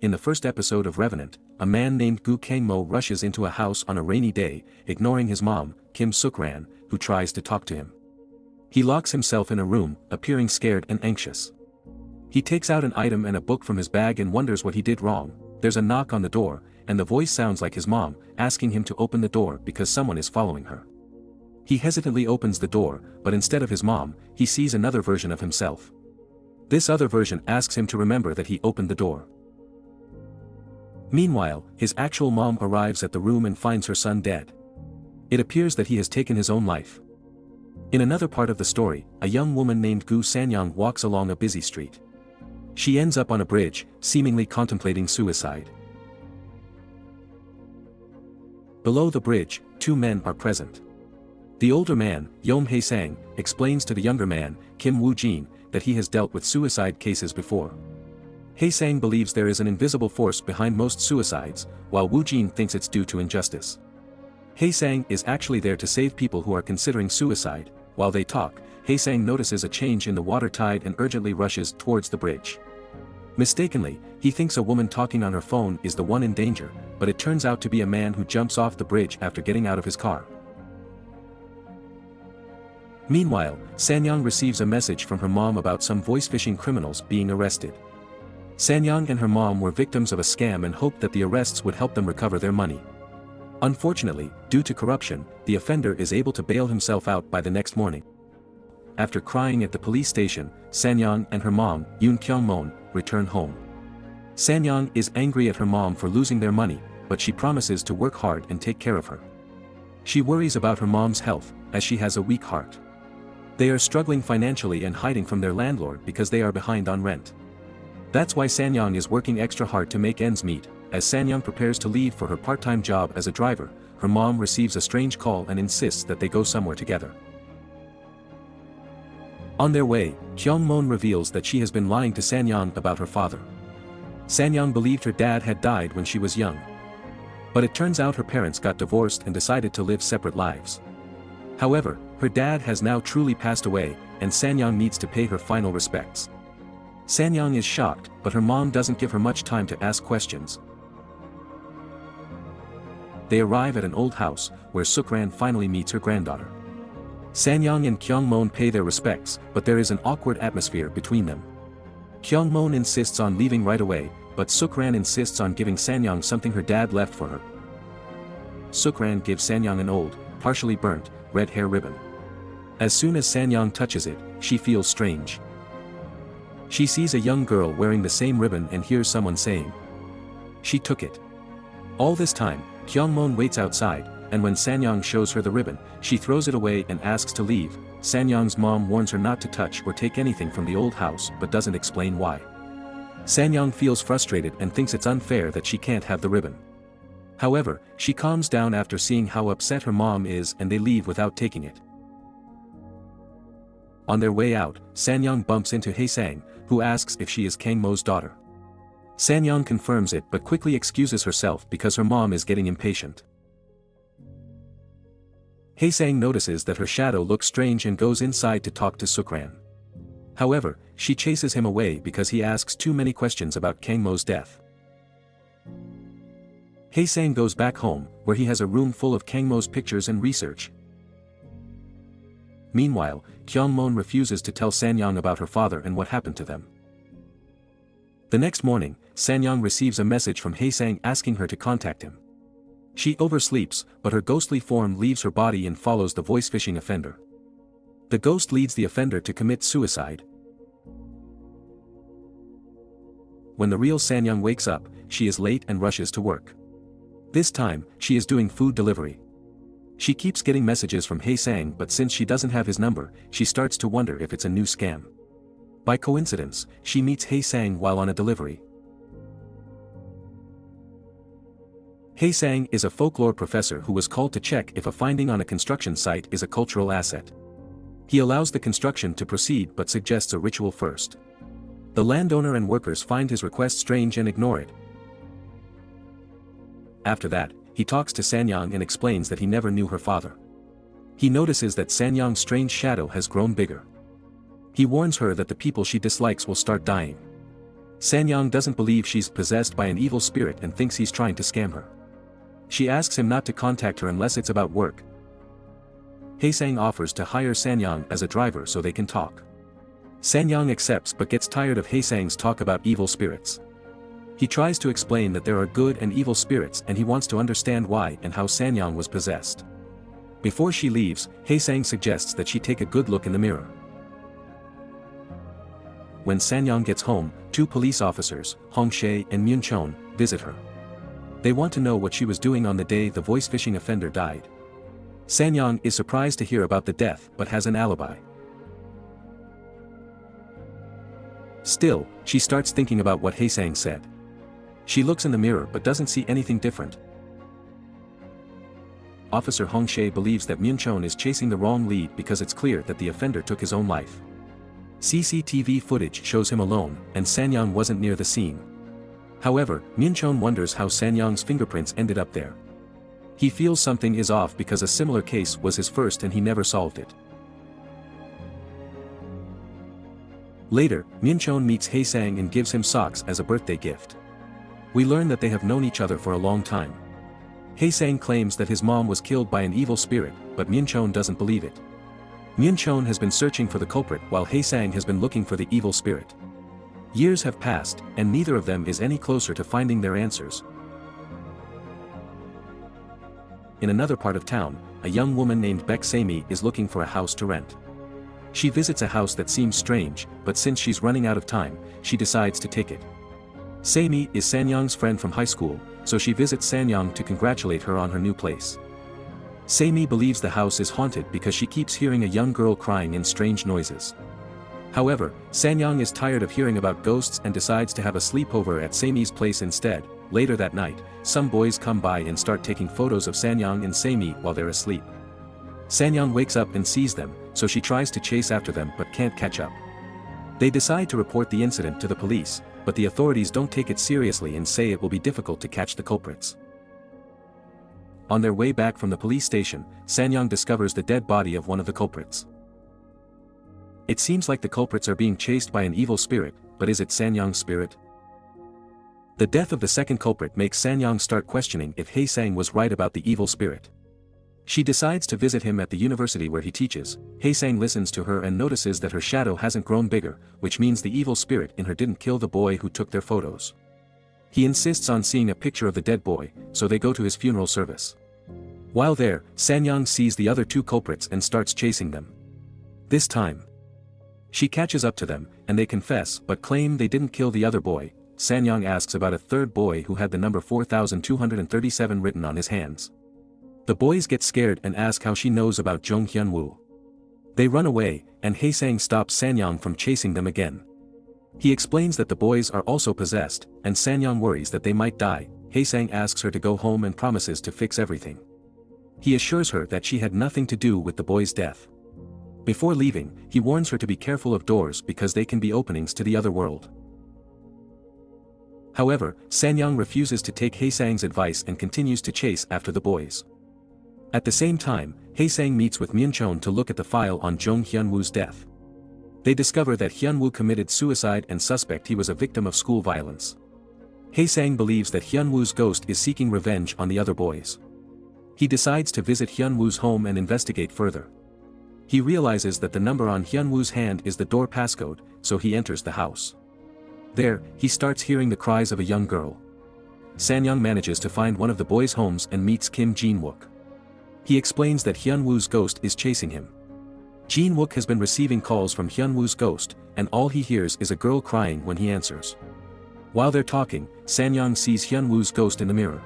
In the first episode of Revenant, a man named Gu Kangmo rushes into a house on a rainy day, ignoring his mom, Kim Sukran, who tries to talk to him. He locks himself in a room, appearing scared and anxious. He takes out an item and a book from his bag and wonders what he did wrong. There's a knock on the door, and the voice sounds like his mom, asking him to open the door because someone is following her. He hesitantly opens the door, but instead of his mom, he sees another version of himself. This other version asks him to remember that he opened the door. Meanwhile, his actual mom arrives at the room and finds her son dead. It appears that he has taken his own life. In another part of the story, a young woman named Gu Sanyang walks along a busy street. She ends up on a bridge, seemingly contemplating suicide. Below the bridge, two men are present. The older man, Yom Hae-sang, explains to the younger man, Kim Woo-jin, that he has dealt with suicide cases before. Hae-sang believes there is an invisible force behind most suicides, while Woo-jin thinks it's due to injustice. Hae-sang is actually there to save people who are considering suicide. While they talk, Hae-sang notices a change in the water tide and urgently rushes towards the bridge. Mistakenly, he thinks a woman talking on her phone is the one in danger, but it turns out to be a man who jumps off the bridge after getting out of his car. Meanwhile, Sanyang receives a message from her mom about some voice-phishing criminals being arrested. Sanyang and her mom were victims of a scam and hoped that the arrests would help them recover their money. Unfortunately, due to corruption, the offender is able to bail himself out by the next morning. After crying at the police station, Sanyang and her mom, Yoon Kyung-mon, return home. Sanyang is angry at her mom for losing their money, but she promises to work hard and take care of her. She worries about her mom's health, as she has a weak heart. They are struggling financially and hiding from their landlord because they are behind on rent. That's why Sanyang is working extra hard to make ends meet. As Sanyang prepares to leave for her part-time job as a driver, her mom receives a strange call and insists that they go somewhere together. On their way, Kyung-mon reveals that she has been lying to Sanyang about her father. Sanyang believed her dad had died when she was young. But it turns out her parents got divorced and decided to live separate lives. However, her dad has now truly passed away, and Sanyang needs to pay her final respects. Sanyang is shocked, but her mom doesn't give her much time to ask questions. They arrive at an old house, where Sukran finally meets her granddaughter. Sanyang and Kyung-mon pay their respects, but there is an awkward atmosphere between them. Kyung-mon insists on leaving right away, but Sukran insists on giving Sanyang something her dad left for her. Sukran gives Sanyang an old, partially burnt, red hair ribbon. As soon as Sanyang touches it, she feels strange. She sees a young girl wearing the same ribbon and hears someone saying, "She took it." All this time, Kyung-mon waits outside, and when Sanyang shows her the ribbon, she throws it away and asks to leave. Sanyang's mom warns her not to touch or take anything from the old house but doesn't explain why. Sanyang feels frustrated and thinks it's unfair that she can't have the ribbon. However, she calms down after seeing how upset her mom is and they leave without taking it. On their way out, Sanyang bumps into Hae-sang, who asks if she is Kangmo's daughter. Sanyang confirms it but quickly excuses herself because her mom is getting impatient. Hae-sang notices that her shadow looks strange and goes inside to talk to Sukran. However, she chases him away because he asks too many questions about Kangmo's death. Hae-sang goes back home, where he has a room full of Kangmo's pictures and research. Meanwhile, Kyung-mon refuses to tell Sanyang about her father and what happened to them. The next morning, Sanyang receives a message from Hae-sang asking her to contact him. She oversleeps, but her ghostly form leaves her body and follows the voice-phishing offender. The ghost leads the offender to commit suicide. When the real Sanyang wakes up, she is late and rushes to work. This time, she is doing food delivery. She keeps getting messages from Hae-sang, but since she doesn't have his number, she starts to wonder if it's a new scam. By coincidence, she meets Hae-sang while on a delivery. Hae-sang is a folklore professor who was called to check if a finding on a construction site is a cultural asset. He allows the construction to proceed but suggests a ritual first. The landowner and workers find his request strange and ignore it. After that, he talks to Sanyang and explains that he never knew her father. He notices that Sanyang's strange shadow has grown bigger. He warns her that the people she dislikes will start dying. Sanyang doesn't believe she's possessed by an evil spirit and thinks he's trying to scam her. She asks him not to contact her unless it's about work. Haesang offers to hire Sanyang as a driver so they can talk. Sanyang accepts but gets tired of Haesang's talk about evil spirits. He tries to explain that there are good and evil spirits and he wants to understand why and how Sanyang was possessed. Before she leaves, Haesang suggests that she take a good look in the mirror. When Sanyang gets home, two police officers, Hong Shae and Myun Chon, visit her. They want to know what she was doing on the day the voice-phishing offender died. Sanyang is surprised to hear about the death but has an alibi. Still, she starts thinking about what Haesang said. She looks in the mirror but doesn't see anything different. Officer Hong Shae believes that Myun Chon is chasing the wrong lead because it's clear that the offender took his own life. CCTV footage shows him alone, and Sanyang wasn't near the scene. However, Myun Chon wonders how Sanyang's fingerprints ended up there. He feels something is off because a similar case was his first and he never solved it. Later, Myun Chon meets Haesang and gives him socks as a birthday gift. We learn that they have known each other for a long time. Haesang claims that his mom was killed by an evil spirit, but Myun Chon doesn't believe it. Myun Chon has been searching for the culprit while Haesang has been looking for the evil spirit. Years have passed, and neither of them is any closer to finding their answers. In another part of town, a young woman named Baek Se-mi is looking for a house to rent. She visits a house that seems strange, but since she's running out of time, she decides to take it. Se-mi is Sanyang's friend from high school, so she visits Sanyang to congratulate her on her new place. Se-mi believes the house is haunted because she keeps hearing a young girl crying and strange noises. However, Sanyang is tired of hearing about ghosts and decides to have a sleepover at Se-mi's place instead. Later that night, some boys come by and start taking photos of Sanyang and Se-mi while they're asleep. Sanyang wakes up and sees them, so she tries to chase after them but can't catch up. They decide to report the incident to the police, but the authorities don't take it seriously and say it will be difficult to catch the culprits. On their way back from the police station, Sanyang discovers the dead body of one of the culprits. It seems like the culprits are being chased by an evil spirit, but is it Sanyang's spirit? The death of the second culprit makes Sanyang start questioning if Haesang was right about the evil spirit. She decides to visit him at the university where he teaches. Haesang listens to her and notices that her shadow hasn't grown bigger, which means the evil spirit in her didn't kill the boy who took their photos. He insists on seeing a picture of the dead boy, so they go to his funeral service. While there, Sanyang sees the other two culprits and starts chasing them. This time, she catches up to them, and they confess but claim they didn't kill the other boy. Sanyang asks about a third boy who had the number 4237 written on his hands. The boys get scared and ask how she knows about Jung Hyun-woo. They run away, and Haesang stops Sanyang from chasing them again. He explains that the boys are also possessed, and Sanyang worries that they might die. Haesang asks her to go home and promises to fix everything. He assures her that she had nothing to do with the boy's death. Before leaving, he warns her to be careful of doors because they can be openings to the other world. However, Sanyang refuses to take Haesang's advice and continues to chase after the boys. At the same time, Haesang meets with Myun Chon to look at the file on Jung Hyun-woo's death. They discover that Hyun-woo committed suicide and suspect he was a victim of school violence. Haesang believes that Hyun-woo's ghost is seeking revenge on the other boys. He decides to visit Hyun-woo's home and investigate further. He realizes that the number on Hyun-woo's hand is the door passcode, so he enters the house. There, he starts hearing the cries of a young girl. Sanyang manages to find one of the boys' homes and meets Kim Jin-wook. He explains that Hyun-woo's ghost is chasing him. Jin-wook has been receiving calls from Hyun-woo's ghost, and all he hears is a girl crying when he answers. While they're talking, Sanyang sees Hyun-woo's ghost in the mirror.